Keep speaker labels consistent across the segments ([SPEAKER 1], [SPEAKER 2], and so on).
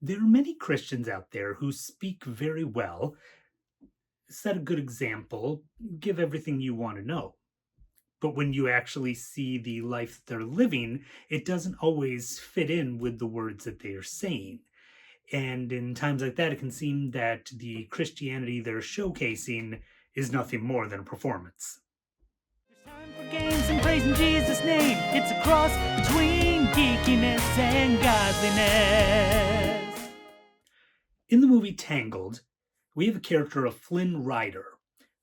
[SPEAKER 1] There are many Christians out there who speak very well, set a good example, give everything you want to know. But when you actually see the life they're living, it doesn't always fit in with the words that they are saying. And in times like that, it can seem that the Christianity they're showcasing is nothing more than a performance.
[SPEAKER 2] There's time for games and praising Jesus' name. It's a cross between geekiness and godliness.
[SPEAKER 1] In the movie Tangled, we have a character of Flynn Rider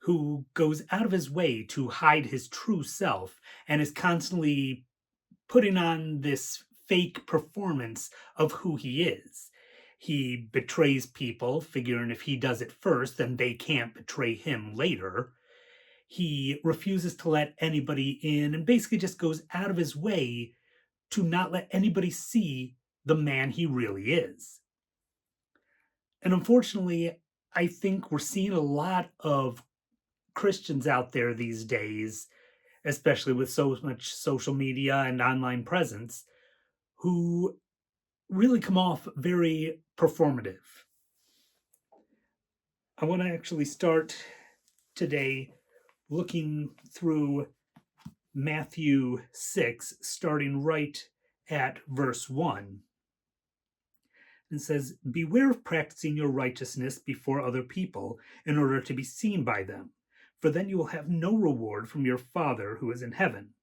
[SPEAKER 1] who goes out of his way to hide his true self and is constantly putting on this fake performance of who he is. He betrays people, figuring if he does it first, then they can't betray him later. He refuses to let anybody in and basically just goes out of his way to not let anybody see the man he really is. And unfortunately, I think we're seeing a lot of Christians out there these days, especially with so much social media and online presence, who really come off very performative. I want to actually start today looking through Matthew 6, starting right at verse 1. It says, "Beware of practicing your righteousness before other people in order to be seen by them, for then you will have no reward from your Father who is in heaven.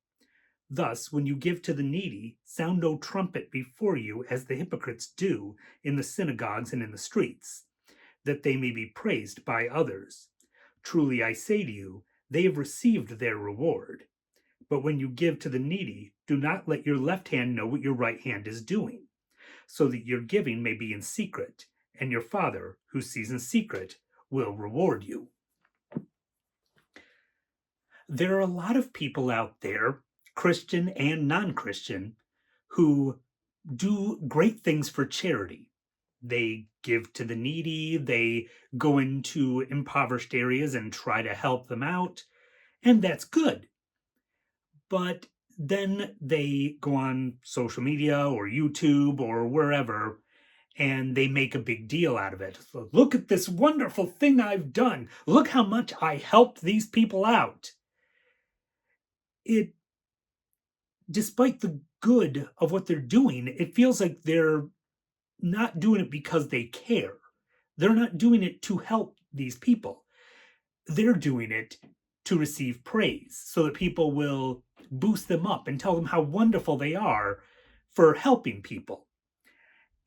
[SPEAKER 1] Thus, when you give to the needy, sound no trumpet before you as the hypocrites do in the synagogues and in the streets, that they may be praised by others. Truly I say to you, they have received their reward. But when you give to the needy, do not let your left hand know what your right hand is doing, so that your giving may be in secret, and your Father, who sees in secret, will reward you." There are a lot of people out there, Christian and non Christian, who do great things for charity. They give to the needy, they go into impoverished areas and try to help them out, and that's good. But then they go on social media or YouTube or wherever and they make a big deal out of it. So, look at this wonderful thing I've done. Look how much I helped these people out. It, despite the good of what they're doing, it feels like they're not doing it because they care. They're not doing it to help these people. They're doing it to receive praise so that people will boost them up and tell them how wonderful they are for helping people.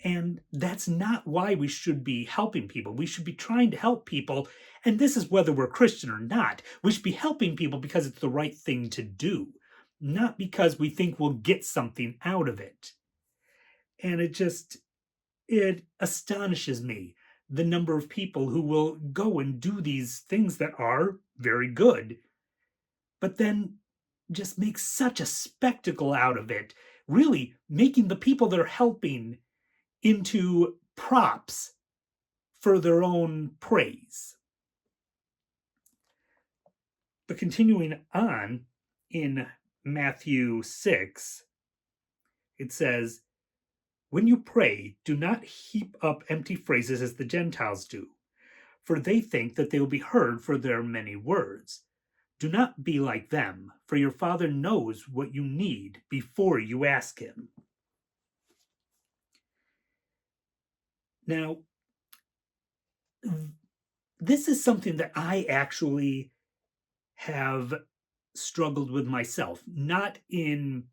[SPEAKER 1] And that's not why we should be helping people. We should be trying to help people. And this is whether we're Christian or not. We should be helping people because it's the right thing to do, not because we think we'll get something out of it. And it astonishes me the number of people who will go and do these things that are very good, but then just make such a spectacle out of it, really making the people they're helping into props for their own praise. But continuing on in Matthew 6, it says, "When you pray, do not heap up empty phrases as the Gentiles do, for they think that they will be heard for their many words. Do not be like them, for your Father knows what you need before you ask Him." Now, this is something that I actually have struggled with myself, not in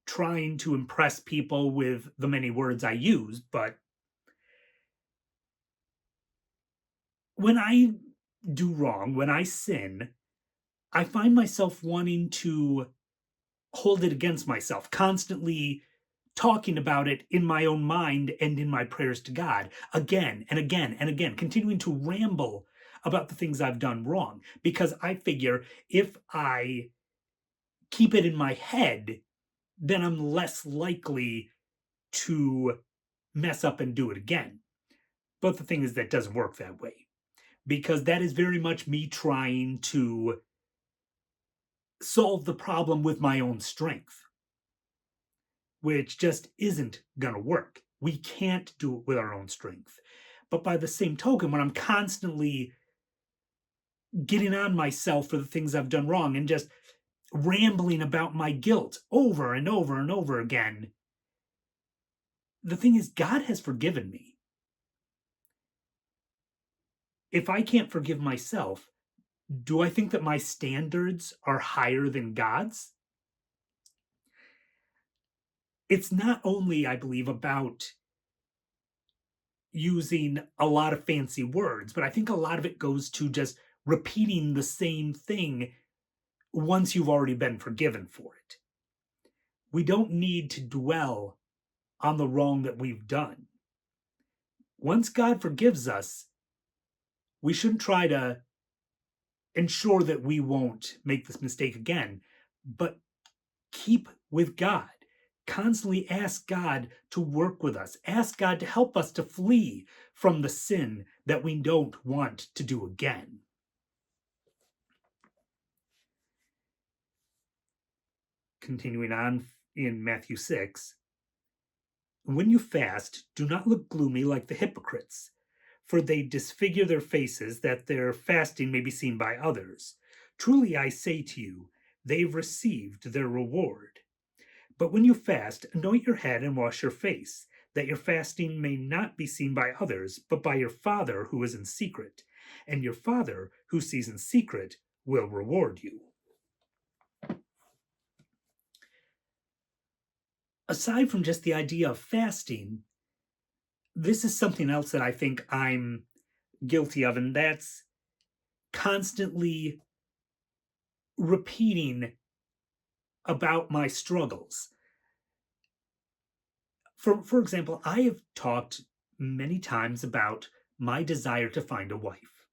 [SPEAKER 1] trying to impress people with the many words I use, but when I do wrong, when I sin, I find myself wanting to hold it against myself, constantly talking about it in my own mind and in my prayers to God again and again and again, continuing to ramble about the things I've done wrong because I figure if I keep it in my head, then I'm less likely to mess up and do it again. But the thing is, that doesn't work that way because that is very much me trying to solve the problem with my own strength, which just isn't going to work. We can't do it with our own strength. But by the same token, when I'm constantly getting on myself for the things I've done wrong and just rambling about my guilt over and over and over again, the thing is, God has forgiven me. If I can't forgive myself, do I think that my standards are higher than God's? It's not only, I believe, about using a lot of fancy words, but I think a lot of it goes to just repeating the same thing once you've already been forgiven for it. We don't need to dwell on the wrong that we've done. Once God forgives us, we shouldn't try to ensure that we won't make this mistake again, but keep with God. Constantly ask God to work with us. Ask God to help us to flee from the sin that we don't want to do again. Continuing on in Matthew 6, when you fast, do not look gloomy like the hypocrites, for they disfigure their faces that their fasting may be seen by others. Truly I say to you, they've received their reward. But when you fast, anoint your head and wash your face, that your fasting may not be seen by others, but by your Father who is in secret. And your Father who sees in secret will reward you. Aside from just the idea of fasting, this is something else that I think I'm guilty of, and that's constantly repeating about my struggles. For example, I have talked many times about my desire to find a wife.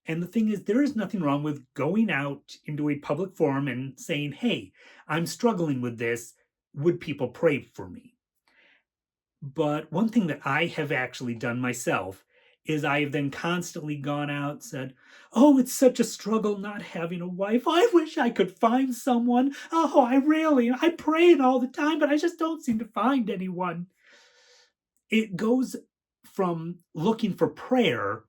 [SPEAKER 1] And the thing is, there is nothing wrong with going out into a public forum and saying, hey, I'm struggling with this. Would people pray for me? But one thing that I have actually done myself is I have then constantly gone out and said, oh, it's such a struggle not having a wife. I wish I could find someone. Oh, I pray all the time, but I just don't seem to find anyone. It goes from looking for prayer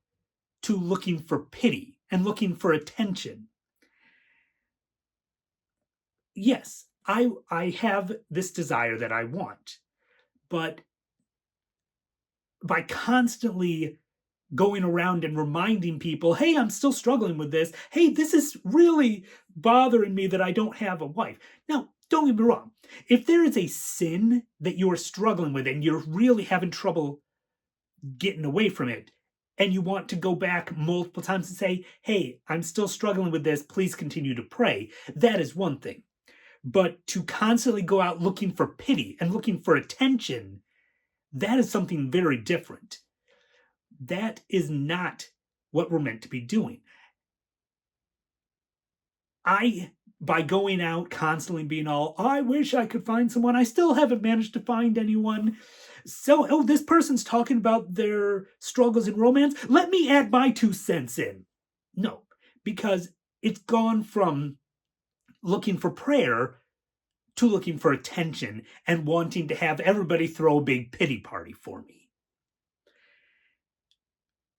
[SPEAKER 1] to looking for pity and looking for attention. Yes, I have this desire that I want, but by constantly going around and reminding people, hey, I'm still struggling with this. Hey, this is really bothering me that I don't have a wife. Now, don't get me wrong. If there is a sin that you are struggling with and you're really having trouble getting away from it, and you want to go back multiple times and say, hey, I'm still struggling with this, please continue to pray, that is one thing. But to constantly go out looking for pity and looking for attention, that is something very different. That is not what we're meant to be doing. By going out constantly being all, I wish I could find someone, I still haven't managed to find anyone. So, oh, this person's talking about their struggles in romance. Let me add my 2 cents in. No, because it's gone from looking for prayer to looking for attention and wanting to have everybody throw a big pity party for me.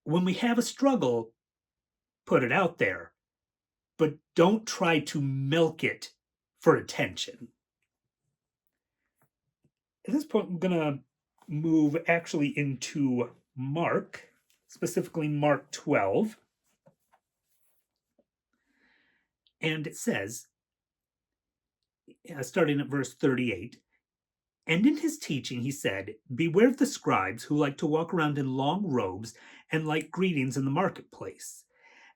[SPEAKER 1] When we have a struggle, put it out there, but don't try to milk it for attention. At this point, I'm going to move actually into Mark, specifically Mark 12. And it says, starting at verse 38, and in his teaching he said, beware of the scribes who like to walk around in long robes and like greetings in the marketplace,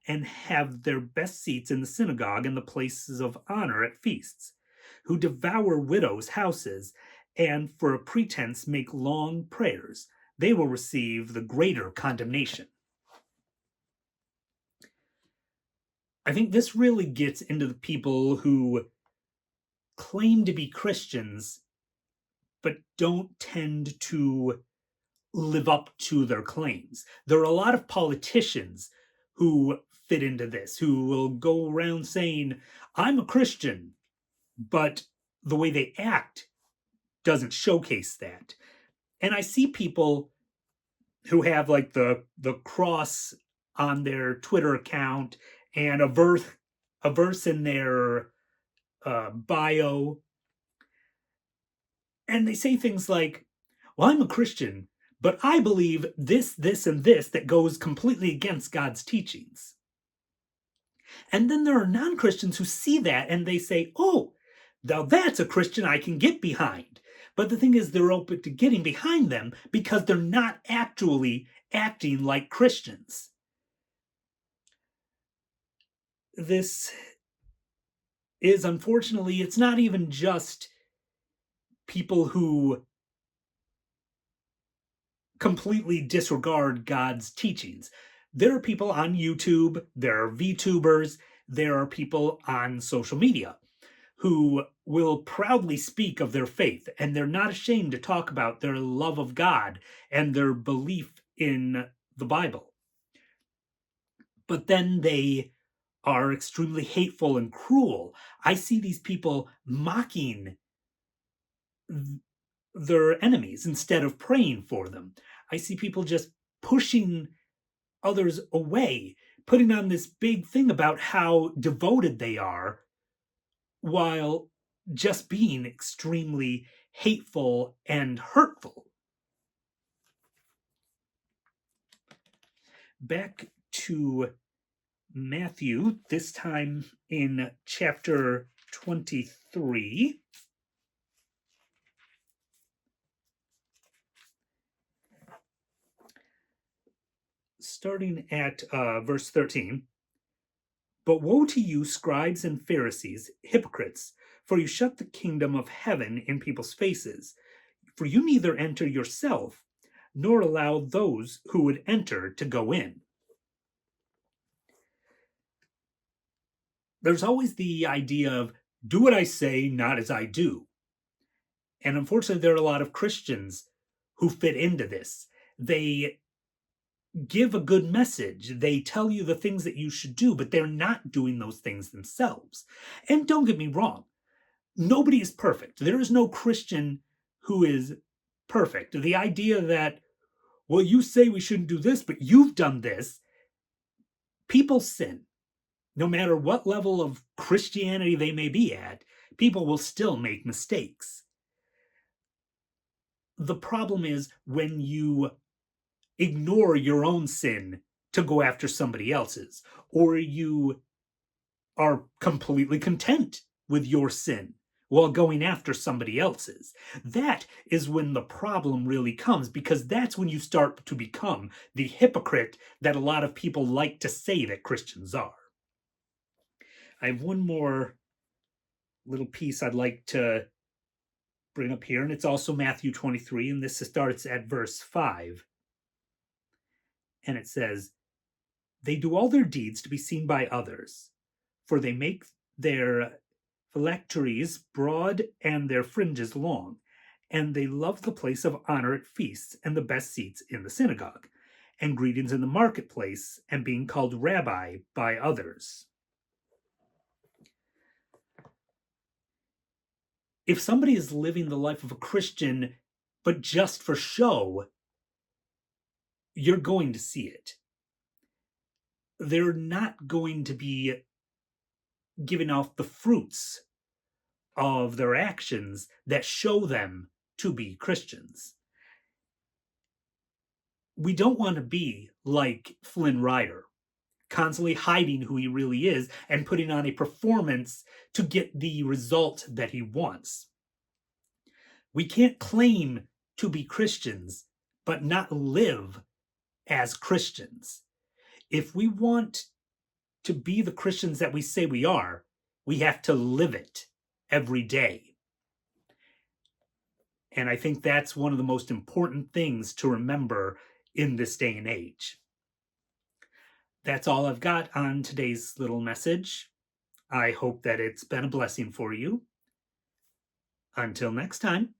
[SPEAKER 1] and have their best seats in the synagogue and the places of honor at feasts, who devour widows' houses, and for a pretense make long prayers. They will receive the greater condemnation. I think this really gets into the people who claim to be Christians, but don't tend to live up to their claims. There are a lot of politicians who fit into this, who will go around saying, I'm a Christian, but the way they act doesn't showcase that. And I see people who have like the cross on their Twitter account and a verse in their bio, and they say things like, "Well, I'm a Christian, but I believe this, this, and this that goes completely against God's teachings." And then there are non Christians who see that and they say, "Oh, now that's a Christian I can get behind." But the thing is, they're open to getting behind them because they're not actually acting like Christians. This is unfortunately, it's not even just people who completely disregard God's teachings. There are people on YouTube, there are VTubers, there are people on social media who will proudly speak of their faith, and they're not ashamed to talk about their love of God and their belief in the Bible. But then they are extremely hateful and cruel. I see these people mocking their enemies instead of praying for them. I see people just pushing others away, putting on this big thing about how devoted they are while just being extremely hateful and hurtful. Back to Matthew, this time in chapter 23. Starting at verse 13. "But woe to you, scribes and Pharisees, hypocrites, for you shut the kingdom of heaven in people's faces. For you neither enter yourself, nor allow those who would enter to go in." There's always the idea of do what I say, not as I do. And unfortunately, there are a lot of Christians who fit into this. They give a good message. They tell you the things that you should do, but they're not doing those things themselves. And don't get me wrong, nobody is perfect. There is no Christian who is perfect. The idea that, well, you say we shouldn't do this, but you've done this, people sin. No matter what level of Christianity they may be at, people will still make mistakes. The problem is when you ignore your own sin to go after somebody else's, or you are completely content with your sin while going after somebody else's. That is when the problem really comes, because that's when you start to become the hypocrite that a lot of people like to say that Christians are. I have one more little piece I'd like to bring up here, and it's also Matthew 23, and this starts at verse 5. And it says, "They do all their deeds to be seen by others, for they make their phylacteries broad and their fringes long, and they love the place of honor at feasts and the best seats in the synagogue, and greetings in the marketplace, and being called rabbi by others." If somebody is living the life of a Christian, but just for show, you're going to see it. They're not going to be giving off the fruits of their actions that show them to be Christians. We don't want to be like Flynn Rider, constantly hiding who he really is and putting on a performance to get the result that he wants. We can't claim to be Christians, but not live as Christians. If we want to be the Christians that we say we are, we have to live it every day. And I think that's one of the most important things to remember in this day and age. That's all I've got on today's little message. I hope that it's been a blessing for you. Until next time.